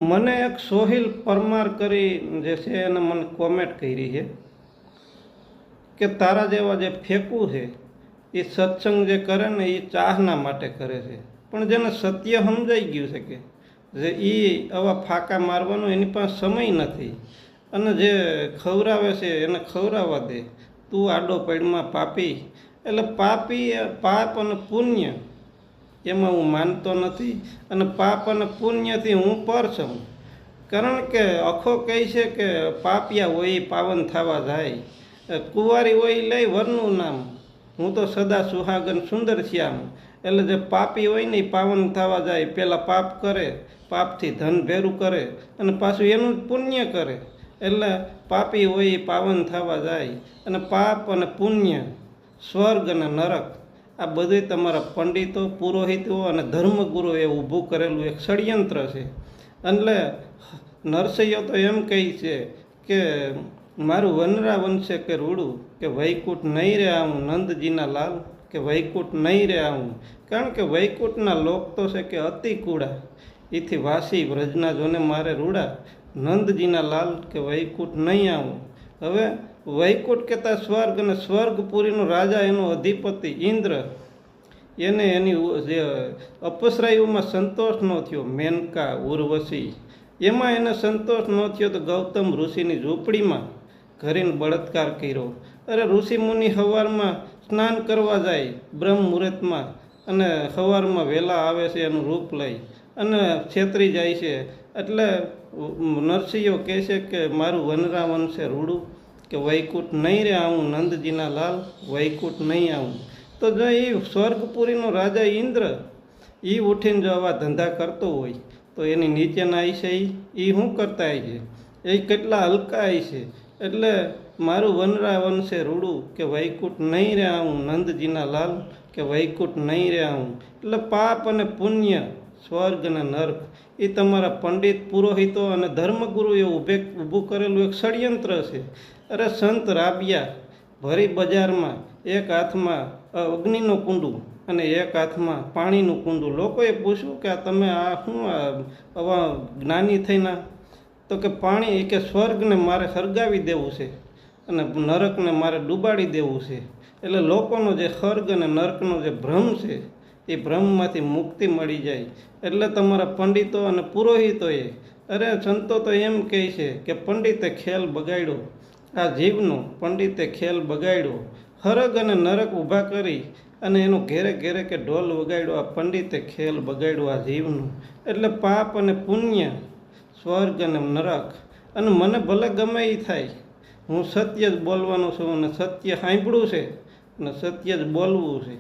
મને એક સોહિલ પરમાર કરી જે છે એને મને કોમેન્ટ કરી છે કે તારા જેવા જે ફેંકવું છે એ સત્સંગ જે કરે ને એ ચાહના માટે કરે છે, પણ જેને સત્ય સમજાઈ ગયું છે કે જે એ આવા ફાંકા મારવાનો એની પાસે સમય નથી અને જે ખવરાવે છે એને ખવરાવવા દે. તું આડો પેડમાં પાપી, એટલે પાપી પાપ અને પુણ્ય એમાં હું માનતો નથી અને પાપ અને પુણ્યથી હું પર છું. કારણ કે અખો કહે છે કે પાપિયા હોય પાવન થવા જાય, કુંવારી હોય લઈ વરનું નામ, હું તો સદા સુહાગન સુંદર શ્યામ. એટલે જે પાપી હોય ને એ પાવન થવા જાય, પહેલાં પાપ કરે, પાપથી ધન ભેરું કરે અને પાછું એનું જ પુણ્ય કરે. એટલે પાપી હોય એ પાવન થવા જાય અને પાપ અને પુણ્ય, સ્વર્ગ અને નરક આ બધું તમારા પંડિતો, પુરોહિતો અને ધર્મગુરુએ ઊભું કરેલું એક ષડયંત્ર છે. એટલે નરસૈયો તો એમ કહે છે કે મારું વનરા વનશે કે રૂડું, કે વૈકુંઠ નહીં રે આવું નંદજીના લાલ, કે વૈકુંઠ નહીં રે આવું. કારણ કે વૈકુંઠના લોક તો છે કે અતિ કૂડા, એથી વાસી વ્રજના જોને મારે રૂડા, નંદજીના લાલ કે વૈકુંઠ નહીં આવું. હવે વૈકુંઠ કહેતા સ્વર્ગ, અને સ્વર્ગપુરીનો રાજા એનો અધિપતિ ઇન્દ્ર, એને એની જે અપસરાયુમાં સંતોષ ન થયો, મેનકા ઉર્વશી એમાં એને સંતોષ ન થયો તો ગૌતમ ઋષિની ઝૂંપડીમાં ઘરેને બળાત્કાર કર્યો. અરે ઋષિ મુનિ સવારમાં સ્નાન કરવા જાય બ્રહ્મ મુહૂર્તમાં, અને સવારમાં વહેલા આવે છે એનું રૂપ લઈ અને છેતરી જાય છે. એટલે નરસિંહો કહે છે કે મારું વનરા વનશે રૂડું, કે વૈકુંઠ નહીં રે આવું નંદજીના લાલ, વૈકુંઠ નહીં આવું. તો જો એ સ્વર્ગપુરીનો રાજા ઇન્દ્ર એ ઉઠીને જો આવા ધંધા કરતો હોય તો એની નીચેના આય છે એ શું કરતા આય છે, એ કેટલા હલકા આય છે. એટલે મારું વનરા વનશે રૂડું, કે વૈકુંઠ નહીં રે આવું નંદજીના લાલ, કે વૈકુંઠ નહીં રે આવું. એટલે પાપ અને પુણ્ય, સ્વર્ગ અને નર્ક એ તમારા પંડિત, પુરોહિતો અને ધર્મગુરુએ ઊભું કરેલું એક ષડયંત્ર છે. અરે સંત રાબિયા ભરી બજારમાં એક હાથમાં અગ્નિનું કુંડું અને એક હાથમાં પાણીનું કુંડું. લોકોએ પૂછ્યું કે તમે આ શું આવા જ્ઞાની થઈને, તો કે પાણી કે સ્વર્ગને મારે સળગાવી દેવું છે અને નરકને મારે ડૂબાડી દેવું છે. એટલે લોકોનો જે સ્વર્ગ અને નરકનો જે ભ્રમ છે એ ભ્રમમાંથી મુક્તિ મળી જાય. એટલે તમારા પંડિતો અને પુરોહિતોએ, અરે સંતો તો એમ કહે છે કે પંડિતે ખેલ બગાડ્યો આ જીવનો, પંડિતે ખેલ બગાડ્યો, સ્વર્ગ અને નરક ઊભા કરી અને એનું ઘેરે ઘેરે કે ઢોલ વગાડ્યો, આ પંડિતે ખેલ બગાડ્યો આ જીવનું. એટલે પાપ અને પુણ્ય, સ્વર્ગ અને નરક. અને મને ભલે ગમે એ થાય, હું સત્ય જ બોલવાનું છું અને સત્ય સાંભળ્યું છે અને સત્ય જ બોલવું છે.